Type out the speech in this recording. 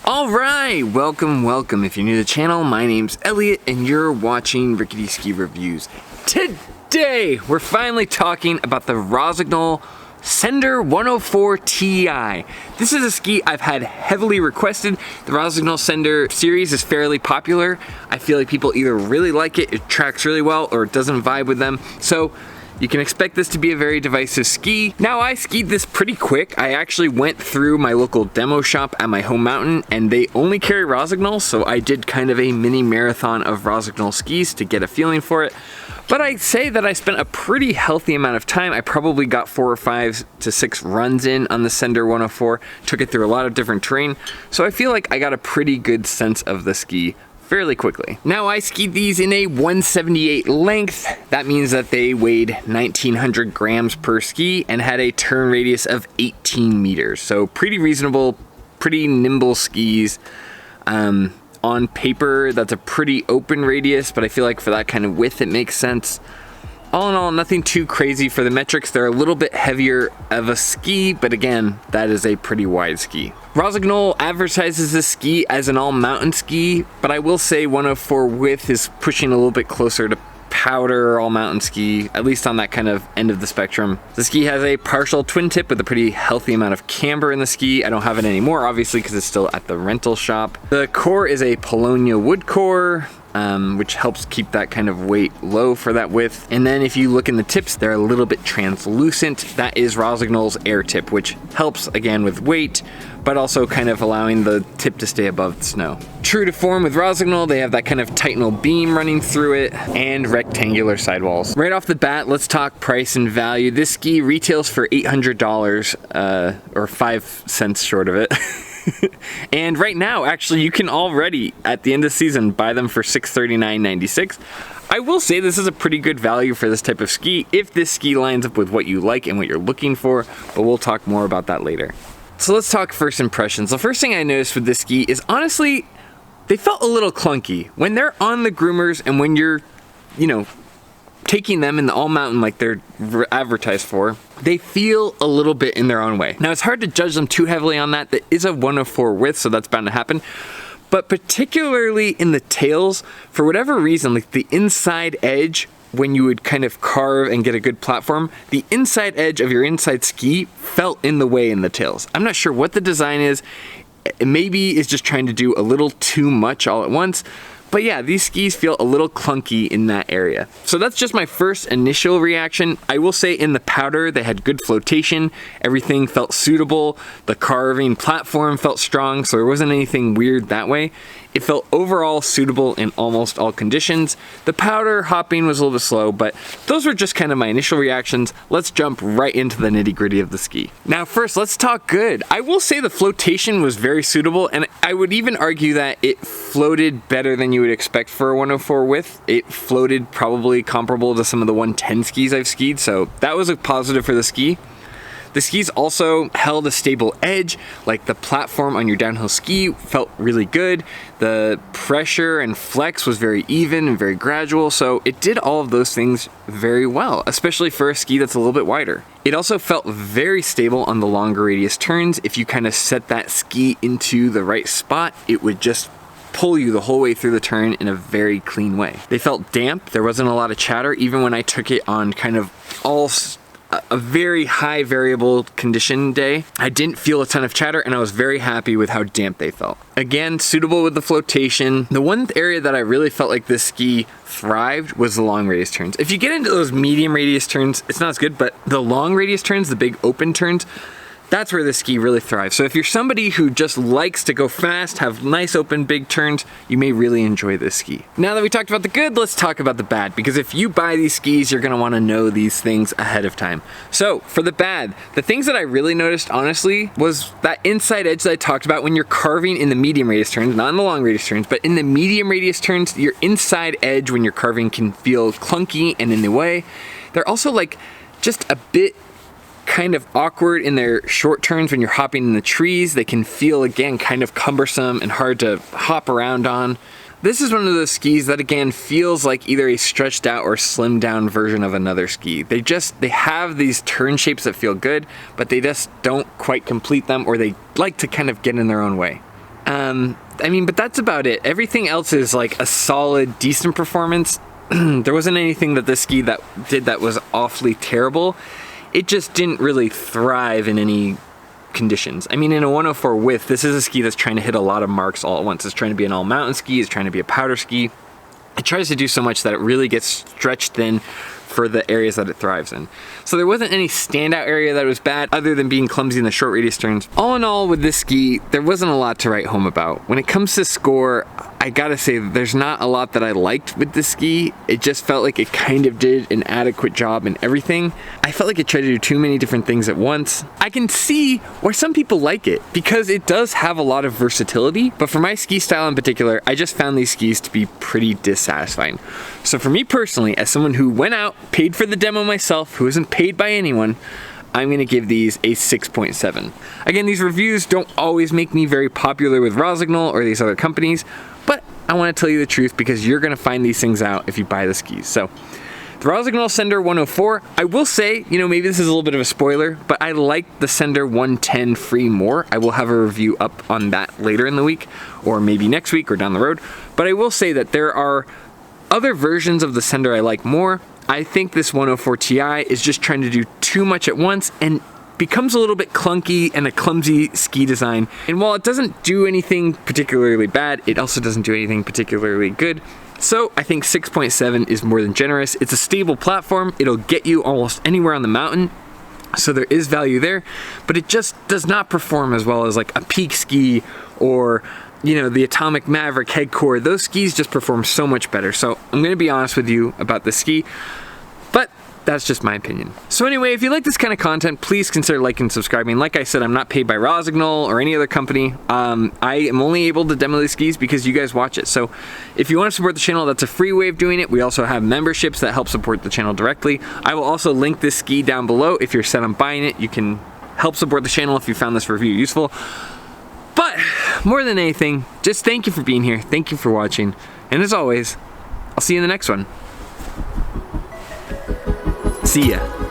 Alright, welcome. If you're new to the channel, my name's Elliott and you're watching Rickety Ski Reviews. Today, we're finally talking about the Rossignol Sender 104 Ti. This is a ski I've had heavily requested. The Rossignol Sender series is fairly popular. I feel like people either really like it, it tracks really well, or it doesn't vibe with them. So you can expect this to be a very divisive ski. Now, I skied this pretty quick. I actually went through my local demo shop at my home mountain and they only carry Rossignol, so I did kind of a mini marathon of Rossignol skis to get a feeling for it. But I'd say that I spent a pretty healthy amount of time. I probably got 4 or 5 to 6 runs in on the Sender 104, took it through a lot of different terrain, so I feel like I got a pretty good sense of the ski fairly quickly. Now, I skied these in a 178 length. That means that they weighed 1900 grams per ski and had a turn radius of 18 meters. So pretty reasonable, pretty nimble skis. On paper, that's a pretty open radius, but I feel like for that kind of width, it makes sense. All in all, nothing too crazy for the metrics. They're a little bit heavier of a ski, but again, that is a pretty wide ski. Rossignol advertises this ski as an all-mountain ski, but I will say 104 width is pushing a little bit closer to powder all-mountain ski, at least on that kind of end of the spectrum. The ski has a partial twin tip with a pretty healthy amount of camber in the ski. I don't have it anymore, obviously, because it's still at the rental shop. The core is a Polonia wood core, which helps keep that kind of weight low for that width. And then if you look in the tips, they're a little bit translucent. That is Rossignol's air tip, which helps again with weight, but also kind of allowing the tip to stay above the snow. True to form with Rossignol, they have that kind of Titanal beam running through it and rectangular sidewalls. Right off the bat, let's talk price and value. This ski retails for $800, or 5 cents short of it. And right now, actually, you can already, at the end of the season, buy them for $639.96. I will say this is a pretty good value for this type of ski if this ski lines up with what you like and what you're looking for, but we'll talk more about that later. So let's talk first impressions. The first thing I noticed with this ski is, honestly, they felt a little clunky. When they're on the groomers and when you're, taking them in the all mountain like they're advertised for, they feel a little bit in their own way. Now, it's hard to judge them too heavily on that. That is a 104 width, so that's bound to happen. But particularly in the tails, for whatever reason, like the inside edge, when you would kind of carve and get a good platform, the inside edge of your inside ski felt in the way in the tails. I'm not sure what the design is. It maybe is just trying to do a little too much all at once. But yeah, these skis feel a little clunky in that area. So that's just my first initial reaction. I will say in the powder, they had good flotation. Everything felt suitable. The carving platform felt strong, so there wasn't anything weird that way. It felt overall suitable in almost all conditions. The powder hopping was a little bit slow, but those were just kind of my initial reactions. Let's jump right into the nitty-gritty of the ski. Now first, let's talk good. I will say the flotation was very suitable, and I would even argue that it floated better than you would expect for a 104 width. It floated probably comparable to some of the 110 skis I've skied, so that was a positive for the ski. The skis also held a stable edge, like the platform on your downhill ski felt really good. The pressure and flex was very even and very gradual, so it did all of those things very well, especially for a ski that's a little bit wider. It also felt very stable on the longer radius turns. If you kind of set that ski into the right spot, it would just pull you the whole way through the turn in a very clean way. They felt damp, there wasn't a lot of chatter, even when I took it on kind of a very high variable condition day. I didn't feel a ton of chatter, and I was very happy with how damp they felt. Again, suitable with the flotation. The one area that I really felt like this ski thrived was the long radius turns. If you get into those medium radius turns, it's not as good, but the long radius turns, the big open turns, that's where the ski really thrives. So if you're somebody who just likes to go fast, have nice open big turns, you may really enjoy this ski. Now that we talked about the good, let's talk about the bad, because if you buy these skis, you're gonna wanna know these things ahead of time. So for the bad, the things that I really noticed, honestly, was that inside edge that I talked about when you're carving in the medium radius turns, not in the long radius turns, but in the medium radius turns, your inside edge when you're carving can feel clunky and in the way. They're also like just a bit kind of awkward in their short turns when you're hopping in the trees. They can feel, again, kind of cumbersome and hard to hop around on. This is one of those skis that, again, feels like either a stretched out or slimmed down version of another ski. They have these turn shapes that feel good, but they just don't quite complete them, or they like to kind of get in their own way. But that's about it. Everything else is like a solid, decent performance. There wasn't anything that this ski that was awfully terrible. It just didn't really thrive in any conditions. I mean, in a 104 width, this is a ski that's trying to hit a lot of marks all at once. It's trying to be an all mountain ski, it's trying to be a powder ski. It tries to do so much that it really gets stretched thin for the areas that it thrives in. So there wasn't any standout area that was bad other than being clumsy in the short radius turns. All in all, with this ski, there wasn't a lot to write home about. When it comes to score, I gotta say there's not a lot that I liked with this ski. It just felt like it kind of did an adequate job in everything. I felt like it tried to do too many different things at once. I can see why some people like it, because it does have a lot of versatility, but for my ski style in particular, I just found these skis to be pretty dissatisfying. So for me personally, as someone who went out, paid for the demo myself, who isn't paid by anyone, I'm gonna give these a 6.7. Again, these reviews don't always make me very popular with Rossignol or these other companies, but I wanna tell you the truth because you're gonna find these things out if you buy the skis. So, the Rossignol Sender 104, I will say, maybe this is a little bit of a spoiler, but I like the Sender 110 Free more. I will have a review up on that later in the week, or maybe next week or down the road. But I will say that there are other versions of the Sender I like more. I think this 104 Ti is just trying to do too much at once and becomes a little bit clunky and a clumsy ski design. And while it doesn't do anything particularly bad, it also doesn't do anything particularly good. So I think 6.7 is more than generous. It's a stable platform. It'll get you almost anywhere on the mountain. So there is value there, but it just does not perform as well as like a Peak ski or the Atomic Maverick Headcore. Those skis just perform so much better. So I'm gonna be honest with you about the ski, but that's just my opinion. So anyway, if you like this kind of content, please consider liking and subscribing. Like I said, I'm not paid by Rossignol or any other company. I am only able to demo these skis because you guys watch it. So if you want to support the channel, that's a free way of doing it. We also have memberships that help support the channel directly. I will also link this ski down below. If you're set on buying it, you can help support the channel if you found this review useful. But more than anything, just thank you for being here. Thank you for watching. And as always, I'll see you in the next one. See ya.